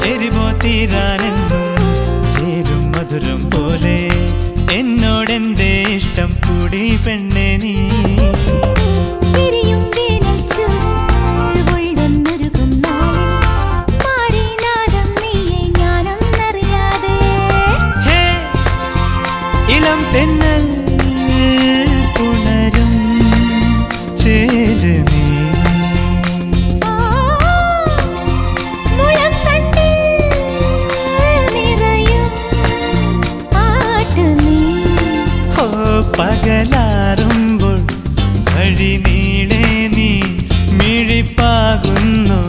എരിവോ തീരാനെന്നും ചേരും മധുരം പോലെ എന്നോടെന്തേ ഇഷ്ടം കൂടി പെണ്ണെ നീ ഇളം തെന്നൽ പുണരും ചേല് നീ പകലാറുമ്പോൾ വഴി നീളെ നീ മിഴിപ്പാകുന്നു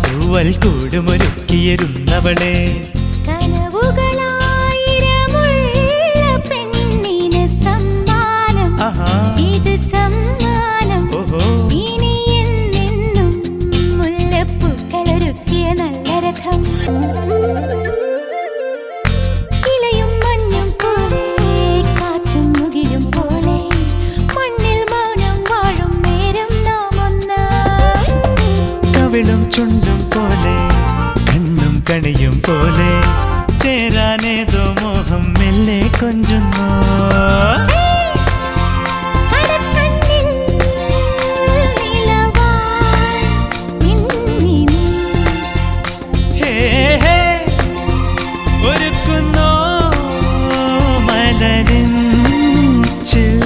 തൂവൽ കൂടുമൊരുക്കിയിരുന്നവളെ ഇത് സമ്മാനം ഇനി എന്നെന്നും മുല്ലപ്പൂക്കളൊരുക്കിയ നല്ല രഥം ഇലയും മഞ്ഞും പോലെ കാറ്റും മുകിലും പോലെ മണ്ണിൽ മൗനം വാഴും നേരം നാം ഒന്നായി കവിളും ചുണ്ടും പോലെ കണ്ണും കണിയും പോലെ ചേരാനേതോ മോഹം മെല്ലെ കൊഞ്ചുന്നു ഒരുക്കുന്നോ മലരിൻ ചിൽ